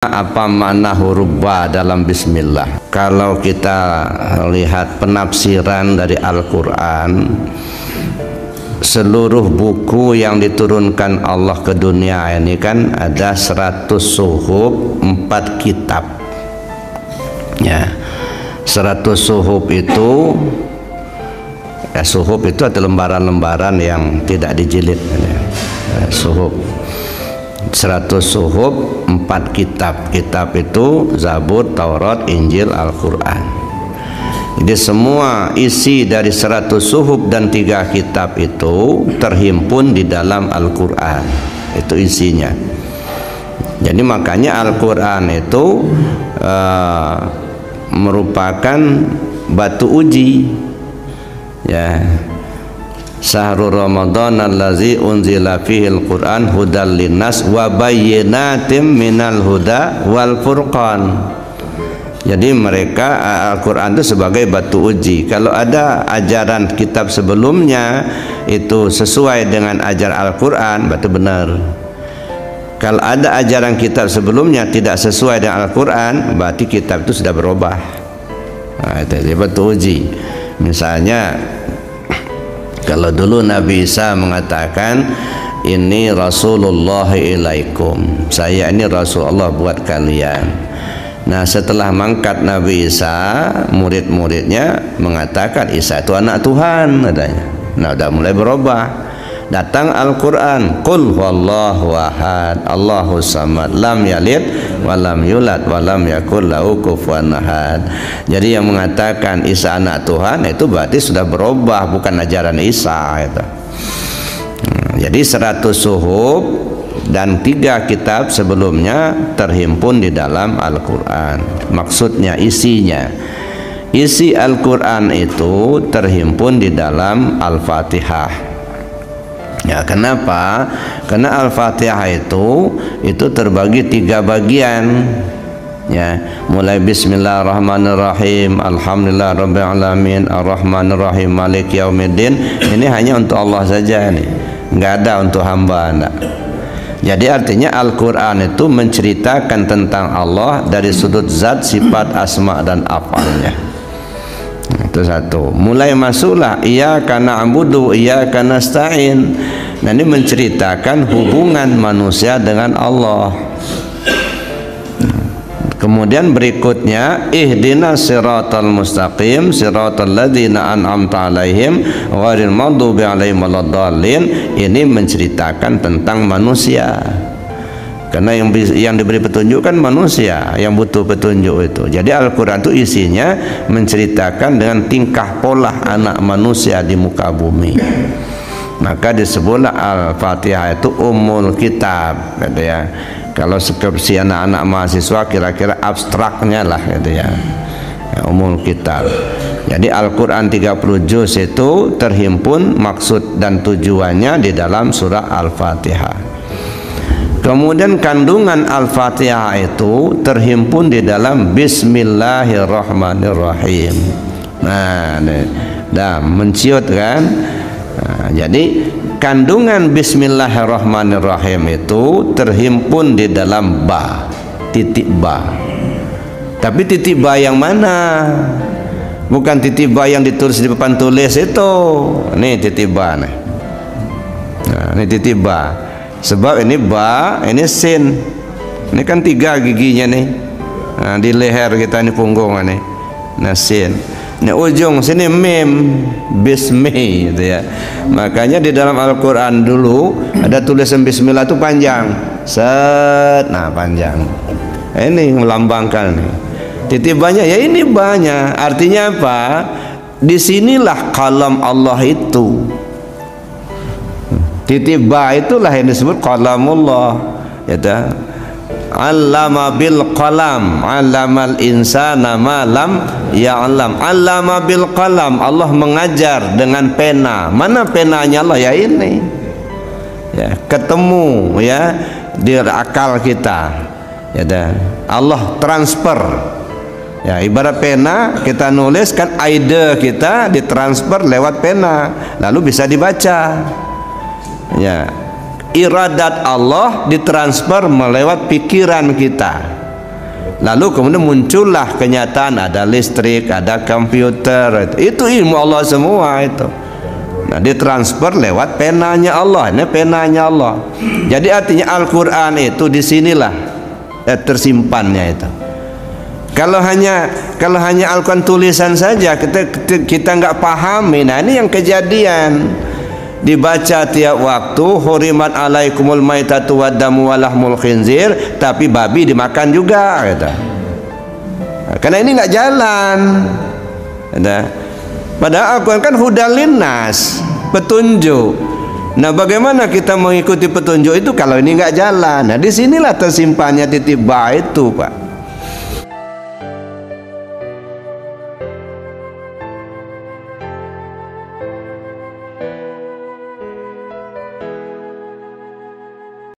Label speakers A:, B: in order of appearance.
A: Apa makna huruf ba dalam bismillah? Kalau kita lihat penafsiran dari Al-Quran, seluruh buku yang diturunkan Allah ke dunia ini kan ada 100 suhuf, 4 kitab ya. 100 suhuf itu suhuf itu ada lembaran-lembaran yang tidak dijilid ya. Suhuf 100 suhuf, 4 kitab. Kitab itu Zabur, Taurat, Injil, Al-Quran. Jadi semua isi dari 100 suhuf dan 3 kitab itu terhimpun di dalam Al-Quran. Itu isinya. Jadi makanya Al-Quran itu merupakan batu uji ya. Syahrul Ramadan allazi unzila fihil Qur'an hudal linnas wa bayyinatim minal huda wal furqan. Jadi mereka Al-Quran itu sebagai batu uji. Kalau ada ajaran kitab sebelumnya itu sesuai dengan ajaran Al-Quran, berarti benar. Kalau ada ajaran kitab sebelumnya tidak sesuai dengan Al-Quran, berarti kitab itu sudah berubah. Nah, itu batu uji. Misalnya kalau dulu Nabi Isa mengatakan ini Rasulullah ilaikum, saya ini Rasulullah buat kalian. Nah setelah mangkat Nabi Isa, murid-muridnya mengatakan Isa itu anak Tuhan katanya. Nah udah mulai berubah. Datang Al-Quran, Qul huwallahu ahad, Allahus samad, lam yalid walam yulad walam yakul lahu kufuwan ahad. Jadi yang mengatakan Isa anak Tuhan itu berarti sudah berubah, bukan ajaran Isa itu. Jadi 100 suhuf dan 3 kitab sebelumnya terhimpun di dalam Al-Quran. Maksudnya isinya, isi Al-Quran itu terhimpun di dalam Al-Fatihah. Ya, kenapa? Karena Al-Fatihah itu terbagi 3 bagian. Ya, mulai Bismillahirrahmanirrahim, Alhamdulillah Rabbil Alamin, Ar-Rahmanirrahim, Malik Yaumiddin. Ini hanya untuk Allah saja nih, nggak ada untuk hamba enggak. Jadi artinya Al-Quran itu menceritakan tentang Allah dari sudut zat, sifat, asma dan afalnya. Itu satu. Mulai masuklah iyyaka na'budu iyyaka nasta'in. Nah ini menceritakan hubungan manusia dengan Allah. Kemudian berikutnya ihdinas siratal mustaqim siratal ladzina an'amta 'alaihim ghairil maghdubi 'alaihim waladdallin. Ini menceritakan tentang manusia. Karena yang diberi petunjuk kan manusia yang butuh petunjuk itu. Jadi Al-Quran itu isinya menceritakan dengan tingkah pola anak manusia di muka bumi. Maka disebutlah Al-Fatihah itu Ummul Kitab gitu ya. Kalau skripsi anak-anak mahasiswa kira-kira abstraknya lah gitu ya. Ummul Kitab. Jadi Al-Quran 30 juz itu terhimpun maksud dan tujuannya di dalam surah Al-Fatihah. Kemudian kandungan Al-Fatihah itu terhimpun di dalam Bismillahirrahmanirrahim. Nah, dah menciut kan? Nah, jadi kandungan Bismillahirrahmanirrahim itu terhimpun di dalam ba, titik ba. Tapi titik ba yang mana? Bukan titik ba yang ditulis di papan tulis itu. Nih titik ba nih. Nah, ini titik ba. Sebab ini ba, ini sin. Ini kan 3 giginya nih. Nah, di leher kita ini punggung nih. Nah, sin. Ini ujung sini mim, bismi gitu ya. Makanya di dalam Al-Quran dulu ada tulisan bismillah itu panjang. Set, nah panjang. Ini melambangkan nih. Titik banyak ya ini banyak. Artinya apa? Disinilah kalam Allah itu. Titik ba itulah yang disebut qalamullah ya ta. Allama bil qalam, allamal insana ma lam ya'lam. Allama bil qalam, Allah mengajar dengan pena. Mana penanya Allah? Ya ini. Ya, ketemu ya di akal kita. Ya ta. Allah transfer. Ya, ibarat pena kita nulis kan ide kita ditransfer lewat pena, lalu bisa dibaca. Ya, iradat Allah ditransfer melewat pikiran kita. Lalu kemudian muncullah kenyataan, ada listrik, ada komputer, itu ilmu Allah semua itu. Nah, ditransfer lewat penanya Allah. Ini penanya Allah. Jadi artinya Al-Quran itu disinilah tersimpannya itu. Kalau hanya Al-Quran tulisan saja kita nggak pahami. Nah, ini yang kejadian. Dibaca tiap waktu, hurimat alaikumul maitatu waddamu walahmul khinzir, tapi babi dimakan juga kata. Karena ini nggak jalan kata. Padahal Al-Quran kan hudal linnas, petunjuk. Nah, bagaimana kita mengikuti petunjuk itu kalau ini nggak jalan? Nah, disinilah tersimpannya titip ba itu, Pak.